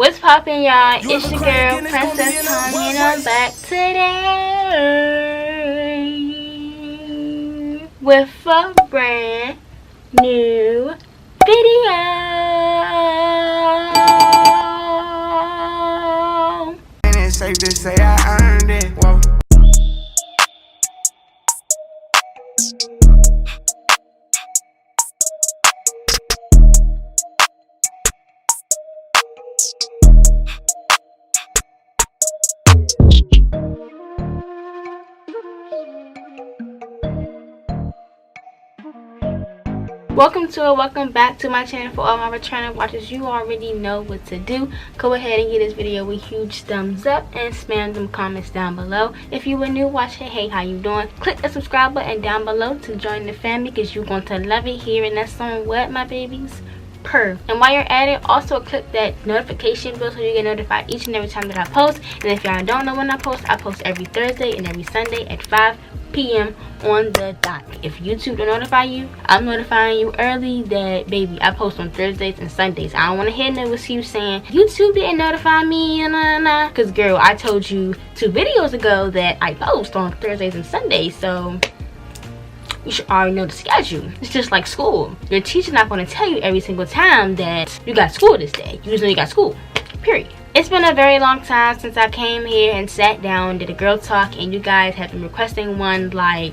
What's poppin', y'all? It's your girl, Princess Tommy, and I'm back today with a brand new video. And it's safe to say I earned it. Whoa. Welcome back to my channel. For all my returning watchers, you already know what to do. Go ahead and give this video a huge thumbs up and spam them comments down below. If you were new watching, hey, how you doing? Click the subscribe button down below to join the family, because you're going to love it here. And that's on what, my babies? And while you're at it, also click that notification bell so you get notified each and every time that I post. And if y'all don't know when I post every Thursday and every Sunday at 5 p.m. on the dot. If YouTube don't notify you, I'm notifying you early that, baby, I post on Thursdays and Sundays. I don't want to hear no excuse saying YouTube didn't notify me, because girl, I told you 2 videos ago that I post on Thursdays and Sundays, so you should already know the schedule. It's just like school. Your teacher's not going to tell you every single time that you got school this day. You just know you got school, period. It's been a very long time since I came here and sat down, did a girl talk, and you guys have been requesting one. Like,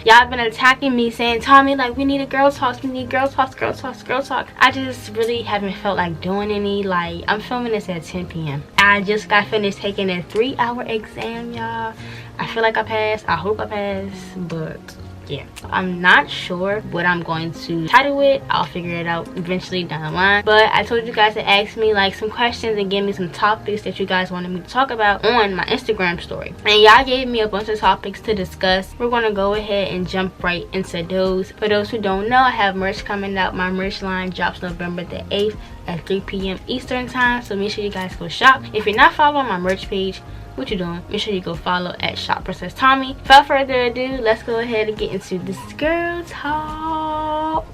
y'all been attacking me saying, Tommy, like, we need a girl talk, we need girl talk, girl talk, girl talk. I just really haven't felt like doing any. Like, I'm filming this at 10 p.m. I just got finished taking a 3-hour exam, y'all. I feel like I passed. I hope I passed, but yeah, I'm not sure what I'm going to title it. I'll figure it out eventually down the line. But I told you guys to ask me like some questions and give me some topics that you guys wanted me to talk about on my Instagram story, and y'all gave me a bunch of topics to discuss. We're gonna go ahead and jump right into those. For those who don't know, I have merch coming out. My merch line drops November the 8th at 3 p.m. Eastern time, so make sure you guys go shop. If you're not following my merch page, what you doing? Make sure you go follow at Shop Princess Tommy. Without further ado, let's go ahead and get into this girl talk.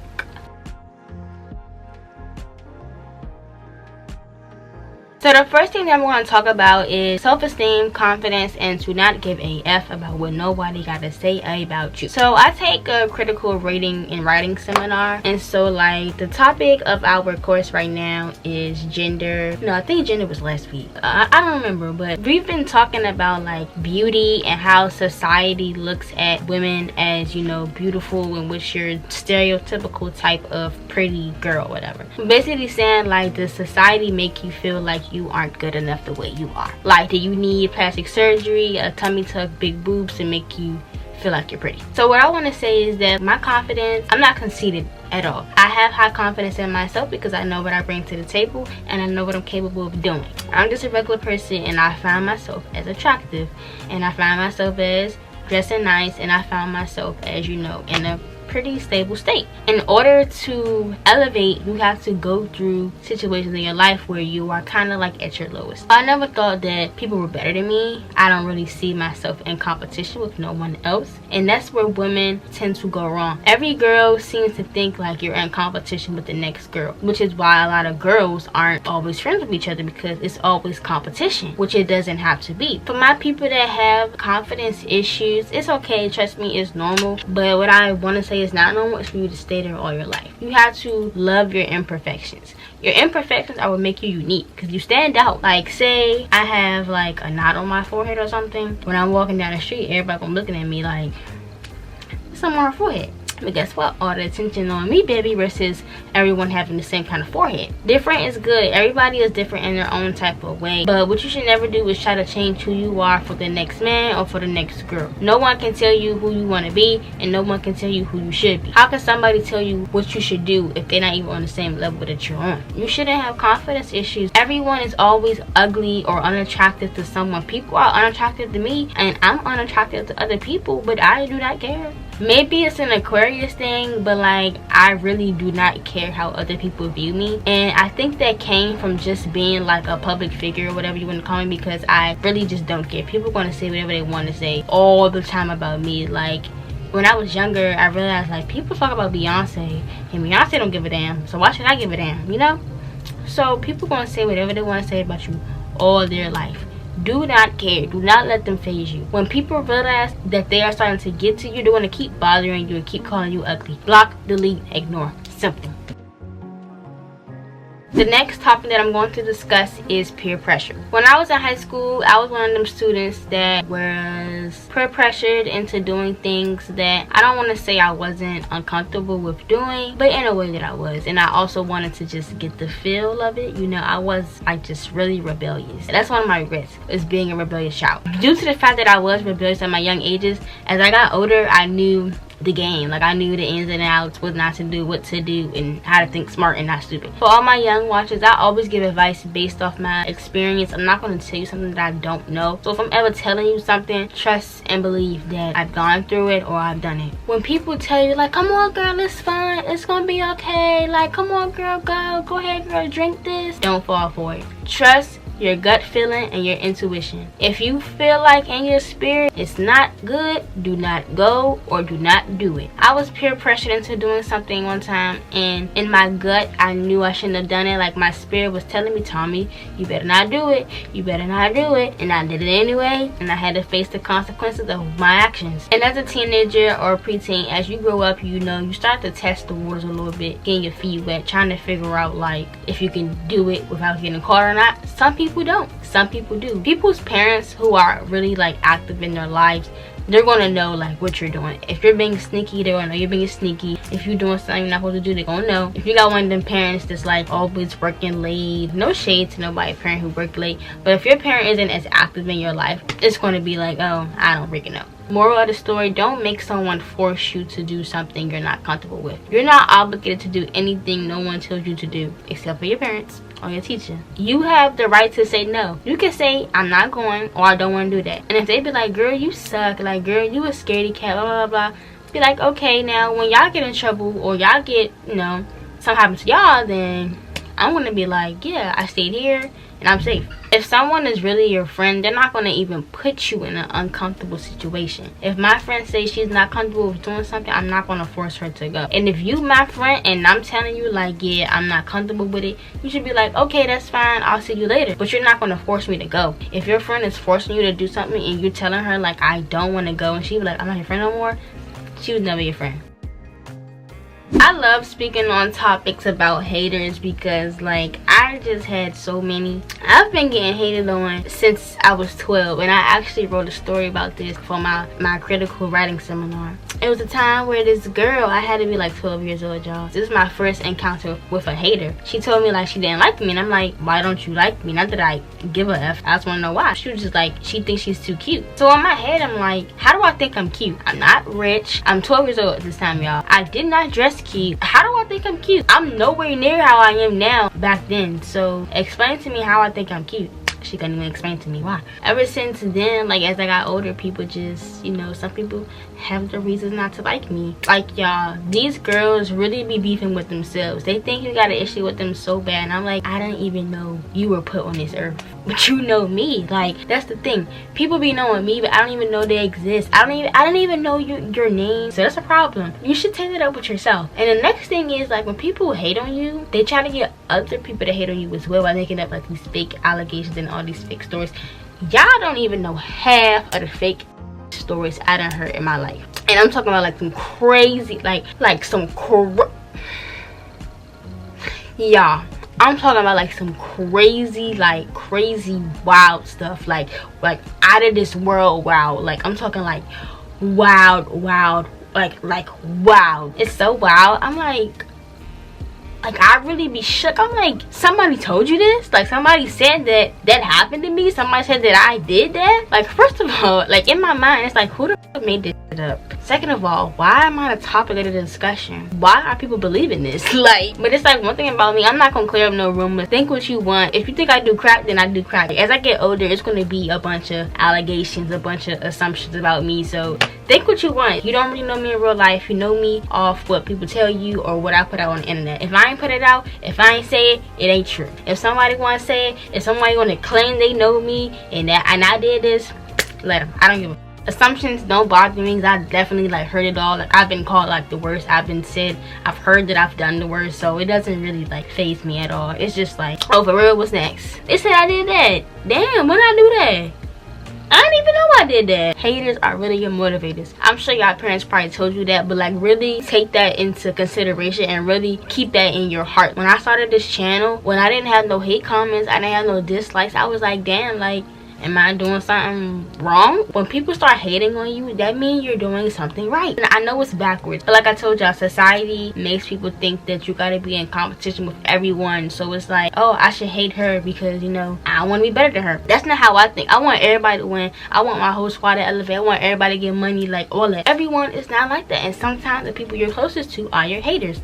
So the first thing that I'm going to talk about is self-esteem, confidence, and to not give a F about what nobody got to say about you. So I take a critical reading and writing seminar, and so like the topic of our course right now is gender. No, I think gender was last week. I don't remember, but we've been talking about like beauty and how society looks at women as, you know, beautiful, and what's your stereotypical type of pretty girl, whatever. Basically saying like, does society make you feel like you aren't good enough the way you are? Like, do you need plastic surgery, a tummy tuck, big boobs to make you feel like you're pretty? So what I want to say is that my confidence, I'm not conceited at all. I have high confidence in myself because I know what I bring to the table and I know what I'm capable of doing. I'm just a regular person, and I find myself as attractive, and I find myself as dressing nice, and I found myself as, you know, in a pretty stable state. In order to elevate, you have to go through situations in your life where you are kind of like at your lowest. I never thought that people were better than me. I don't really see myself in competition with no one else, and that's where women tend to go wrong. Every girl seems to think like you're in competition with the next girl, which is why a lot of girls aren't always friends with each other, because it's always competition, which it doesn't have to be. For my people that have confidence issues, it's okay, trust me, it's normal. But what I want to say is not normal is for you to stay there all your life. You have to love your imperfections. Your imperfections are what make you unique, because you stand out. Like, say I have like a knot on my forehead or something. When I'm walking down the street, everybody gonna be looking at me like, something on her forehead. But guess what? All the attention on me, baby, versus everyone having the same kind of forehead. Different is good. Everybody is different in their own type of way. But what you should never do is try to change who you are for the next man or for the next girl. No one can tell you who you want to be, and no one can tell you who you should be. How can somebody tell you what you should do if they're not even on the same level that you're on? You shouldn't have confidence issues. Everyone is always ugly or unattractive to someone. People are unattractive to me, and I'm unattractive to other people, but I do not care. Maybe it's an Aquarius thing, but like, I really do not care how other people view me. And I think that came from just being like a public figure or whatever you want to call me, because I really just don't care. People are going to say whatever they want to say all the time about me. Like, when I was younger, I realized like, people talk about Beyonce and Beyonce don't give a damn, so why should I give a damn, you know? So people gonna say whatever they want to say about you all their life. Do not care. Do not let them phase you. When people realize that they are starting to get to you, they're going to keep bothering you and keep calling you ugly. Block, delete, ignore. Simple. The next topic that I'm going to discuss is peer pressure. When I was in high school, I was one of them students that was peer pressured into doing things that I don't want to say I wasn't uncomfortable with doing, but in a way that I was. And I also wanted to just get the feel of it. You know, I was like just really rebellious. That's one of my regrets, is being a rebellious child. Due to the fact that I was rebellious at my young ages, as I got older, I knew the game. Like, I knew the ins and outs, what not to do, what to do, and how to think smart and not stupid. For all my young watchers, I always give advice based off my experience. I'm not going to tell you something that I don't know. So if I'm ever telling you something, trust and believe that I've gone through it or I've done it. When people tell you like, come on girl, it's fine, it's gonna be okay, like come on girl, go ahead girl, drink this, don't fall for it. Trust your gut feeling and your intuition. If you feel like in your spirit it's not good, do not go or do not do it. I was peer pressured into doing something one time, and in my gut I knew I shouldn't have done it. Like, my spirit was telling me, Tommy, you better not do it, you better not do it, and I did it anyway, and I had to face the consequences of my actions. And as a teenager or preteen, as you grow up, you know, you start to test the waters a little bit, getting your feet wet, trying to figure out like if you can do it without getting caught or not. Some people don't, some people do. People's parents who are really like active in their lives, they're gonna know like what you're doing. If you're being sneaky, they're gonna know you're being sneaky. If you're doing something you're not supposed to do, they're gonna know. If you got one of them parents that's like always working late, no shade to nobody parent who work late, but if your parent isn't as active in your life, it's gonna be like, oh, I don't freaking know. Moral of the story, don't make someone force you to do something you're not comfortable with. You're not obligated to do anything no one tells you to do, except for your parents or your teacher. You have the right to say no. You can say, I'm not going, or I don't want to do that. And if they be like, girl, you suck, like, girl, you a scaredy cat, blah, blah, blah, be like, okay, now, when y'all get in trouble, or y'all get, you know, something happens to y'all, then I'm going to be like, yeah, I stayed here, and I'm safe. If someone is really your friend, they're not going to even put you in an uncomfortable situation. If my friend says she's not comfortable with doing something, I'm not going to force her to go. And if you my friend and I'm telling you like, yeah, I'm not comfortable with it, you should be like, okay, that's fine, I'll see you later. But you're not going to force me to go. If your friend is forcing you to do something and you're telling her like, I don't want to go, and she be like, I'm not your friend no more, she was never your friend. I love speaking on topics about haters because like I just had so many. I've been getting hated on since I was 12, and I actually wrote a story about this for my critical writing seminar. It was a time where this girl, I had to be like 12 years old, y'all. This is my first encounter with a hater. She told me like she didn't like me, and I'm like, why don't you like me? Not that I give a F, I just want to know why. She was just like, she thinks she's too cute. So in my head, I'm like, how do I think I'm cute? I'm not rich. I'm 12 years old at this time, y'all. I did not dress cute. How do I think I'm cute? I'm nowhere near how I am now back then. So explain to me how I think I'm cute. She couldn't even explain to me why. Ever since then, like as I got older, people just, you know, some people have the reasons not to like me. Like, y'all, these girls really be beefing with themselves. They think you got an issue with them so bad, and I'm like, I didn't even know you were put on this earth, but you know me. Like, that's the thing, people be knowing me, but I don't even know they exist. I don't even know your name. So that's a problem. You should take that up with yourself. And the next thing is, like, when people hate on you, they try to get other people to hate on you as well by making up like these fake allegations and all these fake stories. Y'all don't even know half of the fake stories I done heard in my life. And I'm talking about like some crazy, like some y'all, I'm talking about like some crazy, like crazy wild stuff, like out of this world wild. Like I'm talking like wild, like wild. It's so wild. I'm like I really be shook. I'm like, somebody told you this? Like, somebody said that happened to me? Somebody said that I did that? Like, first of all, like, in my mind, it's like, who the f made this shit up? Second of all, why am I the topic of the discussion? Why are people believing this? Like, but it's like, one thing about me, I'm not gonna clear up no rumors. Think what you want. If you think I do crap, then I do crap. Like, as I get older, it's gonna be a bunch of allegations, a bunch of assumptions about me. So think what you want. You don't really know me in real life. You know me off what people tell you or what I put out on the internet. If I ain't put it out, if I ain't say it, it ain't true. If somebody want to say it, if somebody want to claim they know me and I did this, let them. I don't give a assumptions don't bother me, because I definitely like heard it all. Like, I've been called like the worst, I've been said, I've heard that I've done the worst, so it doesn't really like faze me at all. It's just like, oh, for real, what's next? They said I did that. Damn, when I do that? I didn't even know I did that. Haters are really your motivators. I'm sure y'all parents probably told you that, but like really take that into consideration and really keep that in your heart. When I started this channel, when I didn't have no hate comments, I didn't have no dislikes, I was like, damn, like, am I doing something wrong? When people start hating on you, that means you're doing something right. And I know it's backwards, but like I told y'all, society makes people think that you gotta be in competition with everyone. So it's like, oh, I should hate her because, you know, I want to be better than her. That's not how I think. I want everybody to win. I want my whole squad to elevate. I want everybody to get money, like all that. Everyone is not like that, and sometimes the people you're closest to are your haters.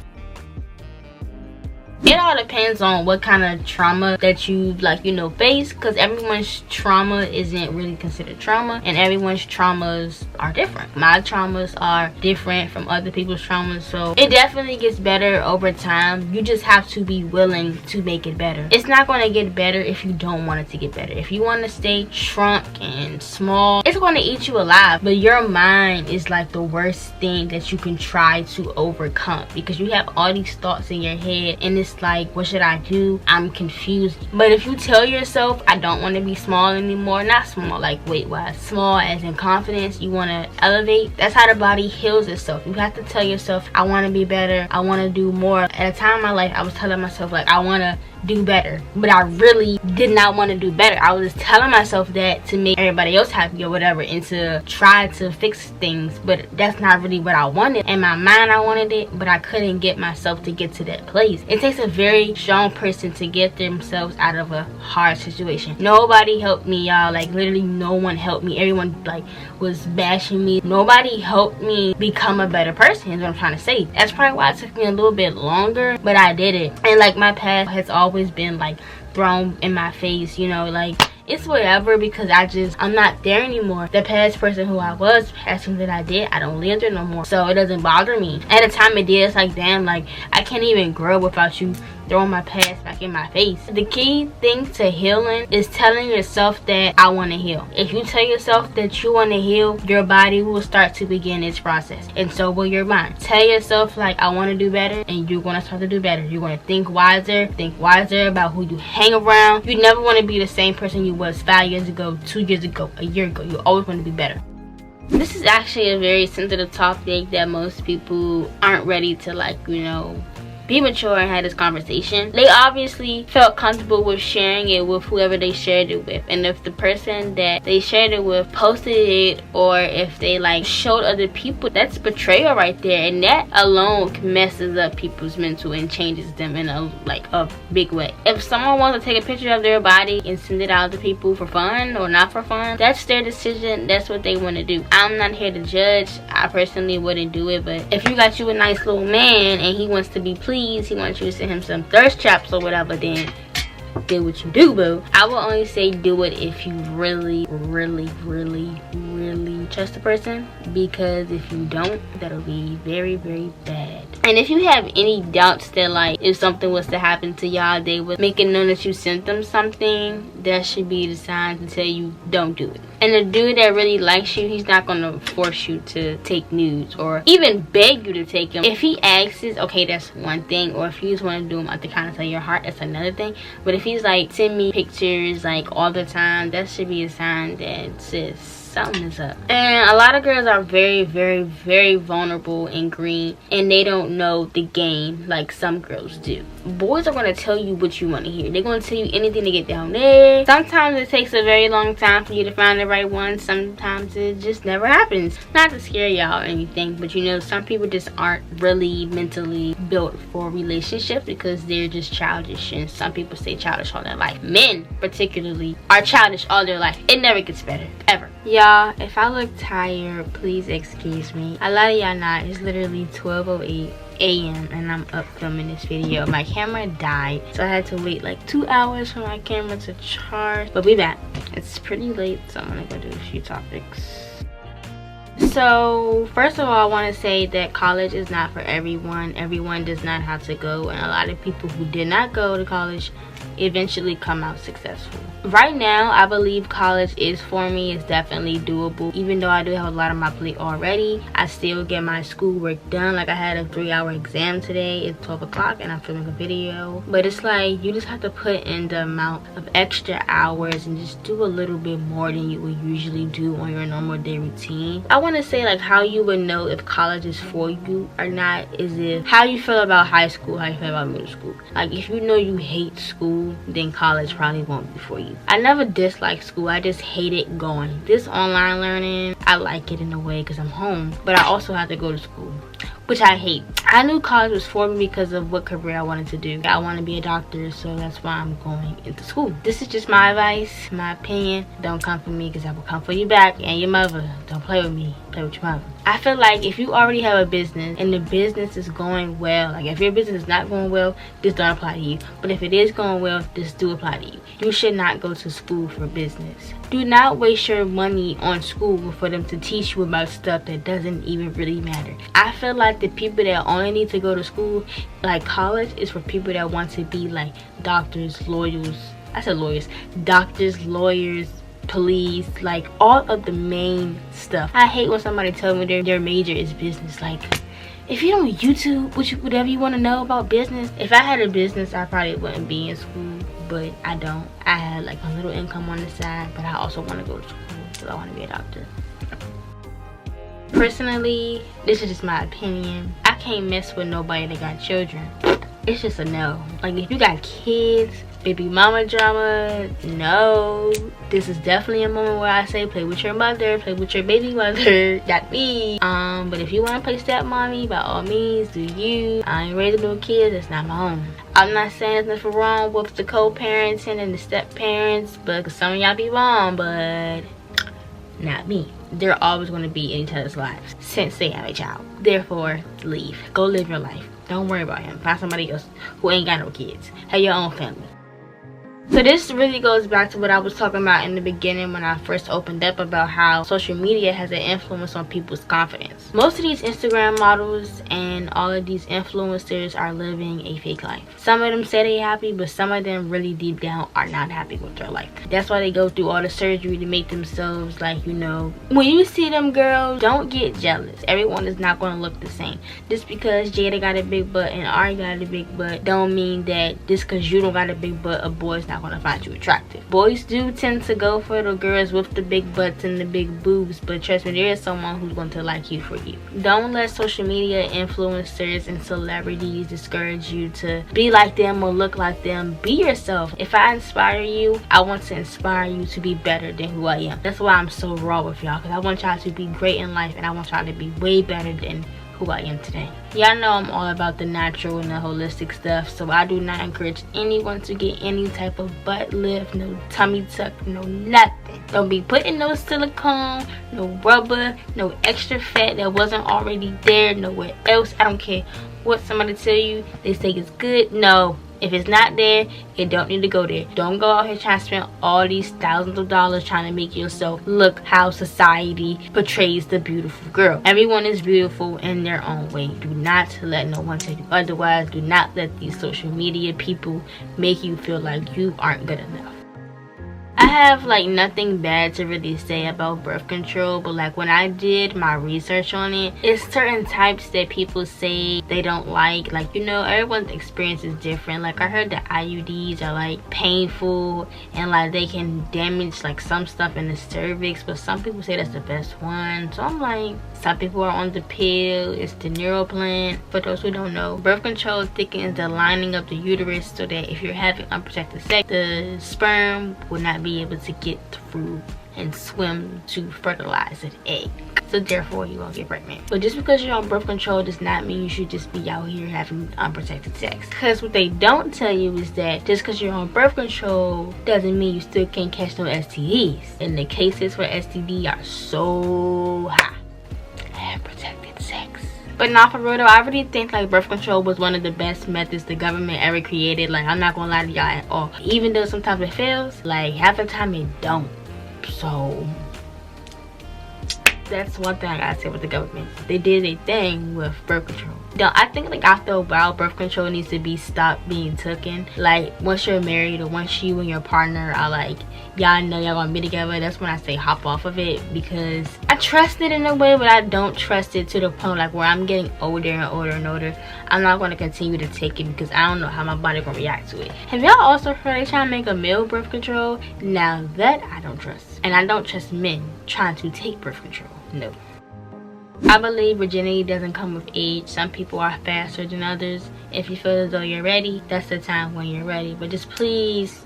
It all depends on what kind of trauma that you like, you know, face, because everyone's trauma isn't really considered trauma, and everyone's traumas are different. My traumas are different from other people's traumas, so it definitely gets better over time. You just have to be willing to make it better. It's not going to get better if you don't want it to get better. If you want to stay shrunk and small, it's going to eat you alive. But your mind is like the worst thing that you can try to overcome, because you have all these thoughts in your head, and it's like, what should I do? I'm confused. But if you tell yourself, I don't want to be small anymore, not small like weight wise, small as in confidence, you want to elevate, that's how the body heals itself. You have to tell yourself, I want to be better, I want to do more. At a time in my life, I was telling myself like, I want to do better, but I really did not want to do better. I was just telling myself that to make everybody else happy or whatever, and to try to fix things, but that's not really what I wanted. In my mind I wanted it, but I couldn't get myself to get to that place. It takes a very strong person to get themselves out of a hard situation. Nobody helped me, y'all. Like literally no one helped me. Everyone like was bashing me. Nobody helped me become a better person, is what I'm trying to say. That's probably why it took me a little bit longer, but I did it. And like my past has always been like thrown in my face, you know, like it's whatever, because I'm not there anymore. The past person who I was, past things that I did, I don't live there no more, so it doesn't bother me. At the time it did. It's like, damn, like I can't even grow without you throwing my past back in my face. The key thing to healing is telling yourself that I want to heal. If you tell yourself that you want to heal, your body will start to begin its process, and so will your mind. Tell yourself like, I want to do better, and you're going to start to do better. You're going to think wiser about who you hang around. You never want to be the same person you was 5 years ago, 2 years ago, a year ago. You always want to be better. This is actually a very sensitive topic that most people aren't ready to, like, you know, be mature and have this conversation. They obviously felt comfortable with sharing it with whoever they shared it with, and if the person that they shared it with posted it, or if they like showed other people, that's betrayal right there, and that alone messes up people's mental and changes them in a big way. If someone wants to take a picture of their body and send it out to people for fun or not for fun, that's their decision. That's what they want to do. I'm not here to judge. I personally wouldn't do it, but if you got you a nice little man and he wants to be pleased, he wants you to send him some thirst traps or whatever, then do what you do, boo. I will only say do it if you really trust the person, because if you don't, that'll be very bad. And if you have any doubts that like if something was to happen to y'all, they would make it known that you sent them something, that should be the sign to tell you don't do it. And the dude that really likes you, he's not gonna force you to take nudes or even beg you to take them. If he asks, okay, that's one thing. Or if you just want to do them out the kindness of your heart, that's another thing. But if he's like, send me pictures like all the time, that should be a sign that says something is up. And a lot of girls are very vulnerable and green, and they don't know the game like some girls do. Boys are going to tell you what you want to hear. They're going to tell you anything to get down there. Sometimes it takes a very long time for you to find the right one. Sometimes it just never happens. Not to scare y'all or anything, but you know, some people just aren't really mentally built for relationships because they're just childish, and some people stay childish all their life. Men particularly are childish all their life. It never gets better, ever. Y'all, if I look tired, please excuse me. A lot of y'all not. It's literally 12:08 a.m. and I'm up filming this video. My camera died, so I had to wait like 2 hours for my camera to charge, but we back. It's pretty late, so I'm gonna go do a few topics. So first of all, I want to say that college is not for everyone. Everyone does not have to go, and a lot of people who did not go to college eventually come out successful. Right now, I believe college is for me. It's definitely doable. Even though I do have a lot on my plate already, I still get my schoolwork done. Like I had a 3-hour exam today. It's 12 o'clock and I'm filming a video. But it's like you just have to put in the amount of extra hours and just do a little bit more than you would usually do on your normal day routine. I want to say like how you would know if college is for you or not is if how you feel about high school, how you feel about middle school. Like if you know you hate school, then college probably won't be for you. I never disliked school, I just hate it going. This online learning, I like it in a way because I'm home, but I also have to go to school, which I hate. I knew college was for me because of what career I wanted to do. I want to be a doctor, so that's why I'm going into school. This is just my advice, my opinion. Don't come for me because I will come for you back and your mother. Don't play with me, play with your mother. I feel like if you already have a business and the business is going well, like if your business is not going well, this don't apply to you. But if it is going well, this do apply to you. You should not go to school for business. Do not waste your money on school for them to teach you about stuff that doesn't even really matter. I feel like the people that only need to go to school, like college, is for people that want to be like doctors, lawyers. I said lawyers. Doctors, lawyers, police, like all of the main stuff. I hate when somebody tells me their major is business. Like, if you don't YouTube whatever you want to know about business. If I had a business, I probably wouldn't be in school, but I don't. I had like a little income on the side, but I also want to go to school because I want to be a doctor. Personally, this is just my opinion. I can't mess with nobody that got children. It's just a no. Like if you got kids, baby mama drama, no. This is definitely a moment where I say play with your mother, play with your baby mother, not me. But if you want to play stepmommy, by all means, do you. I ain't raising no kids, that's not my own. I'm not saying there's nothing wrong with the co-parenting and the step-parents, but some of y'all be wrong, but not me. They're always going to be in each other's lives since they have a child. Therefore, leave. Go live your life. Don't worry about him. Find somebody else who ain't got no kids. Have your own family. So this really goes back to what I was talking about in the beginning when I first opened up about how social media has an influence on people's confidence. Most of these Instagram models and all of these influencers are living a fake life. Some of them say they're happy, but some of them really deep down are not happy with their life. That's why they go through all the surgery to make themselves like, you know, when you see them girls, don't get jealous. Everyone is not going to look the same. Just because Jada got a big butt and Ari got a big butt don't mean that just because you don't got a big butt, a boy's not going to find you attractive. Boys do tend to go for the girls with the big butts and the big boobs, but trust me, there is someone who's going to like you for you. Don't let social media influencers and celebrities discourage you to be like them or look like them. Be yourself. If I inspire you, I want to inspire you to be better than who I am. That's why I'm so raw with y'all, because I want y'all to be great in life and I want y'all to be way better than who I am today. Y'all know I'm all about the natural and the holistic stuff, so I do not encourage anyone to get any type of butt lift, no tummy tuck, no nothing. Don't be putting no silicone, no rubber, no extra fat that wasn't already there nowhere else. I don't care what somebody tell you, they say it's good. No, if it's not there, it don't need to go there. Don't go out here trying to spend all these thousands of dollars trying to make yourself look how society portrays the beautiful girl. Everyone is beautiful in their own way. Do not let no one tell you otherwise. Do not let these social media people make you feel like you aren't good enough. I have like nothing bad to really say about birth control, but like when I did my research on it, it's certain types that people say they don't like. Like, you know, everyone's experience is different. Like I heard the IUDs are like painful and like they can damage like some stuff in the cervix, but some people say that's the best one. So I'm like, some people are on the pill. It's the neuroplant. For those who don't know, birth control thickens the lining of the uterus so that if you're having unprotected sex, the sperm will not be able to get through and swim to fertilize an egg, so therefore you won't get pregnant. But just because you're on birth control does not mean you should just be out here having unprotected sex, because what they don't tell you is that just because you're on birth control doesn't mean you still can't catch no STDs, and the cases for STD are so high. Have protected sex. But not for real though, I really think like birth control was one of the best methods the government ever created. Like, I'm not gonna lie to y'all at all. Even though sometimes it fails, like half the time it don't. So That's one thing I gotta say with the government. They did a thing with birth control. I think like after a while, birth control needs to be stopped being taken. Like once you're married or once you and your partner are like, y'all know y'all gonna be together, that's when I say hop off of it, because I trust it in a way, but I don't trust it to the point like where I'm getting older and older and older. I'm not gonna continue to take it because I don't know how my body gonna react to it. Have y'all also heard they trying to make a male birth control? Now that I don't trust. And I don't trust men trying to take birth control. No. I believe virginity doesn't come with age. Some people are faster than others. If you feel as though you're ready, that's the time when you're ready. But just please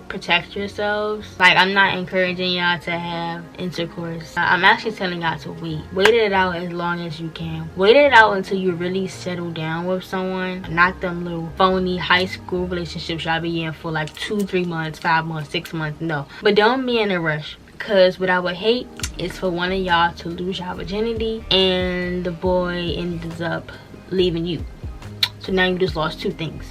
protect yourselves. Like, I'm not encouraging y'all to have intercourse. I'm actually telling y'all to wait it out as long as you can. Wait it out until you really settle down with someone, not them little phony high school relationships y'all be in for like 2-3 months, 5 months, 6 months. No, but don't be in a rush, because what I would hate is for one of y'all to lose your virginity and the boy ends up leaving you. So now you just lost 2 things.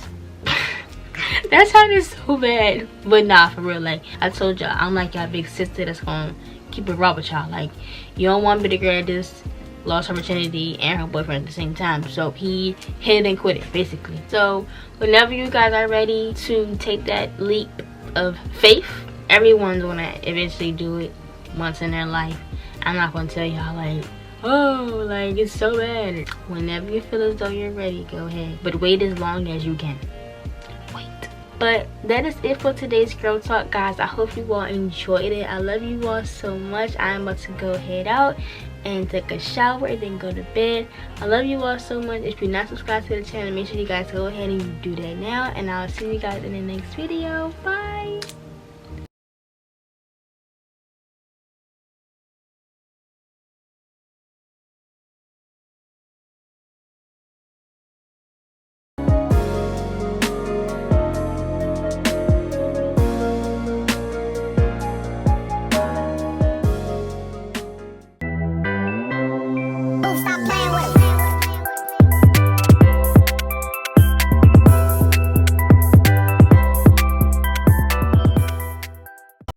That sounded so bad, but nah, for real. Like I told y'all, I'm like y'all big sister that's gonna keep it raw with y'all. Like, you don't want me to girl just lost her virginity and her boyfriend at the same time, so he hit it and quit it basically. So whenever you guys are ready to take that leap of faith, everyone's gonna eventually do it once in their life. I'm not gonna tell y'all like, oh, like it's so bad. Whenever you feel as though you're ready, go ahead, but wait as long as you can. But that is it for today's girl talk, guys. I hope you all enjoyed it. I love you all so much. I'm about to go head out and take a shower and then go to bed. I love you all so much. If you're not subscribed to the channel, make sure you guys go ahead and do that now, and I'll see you guys in the next video. Bye.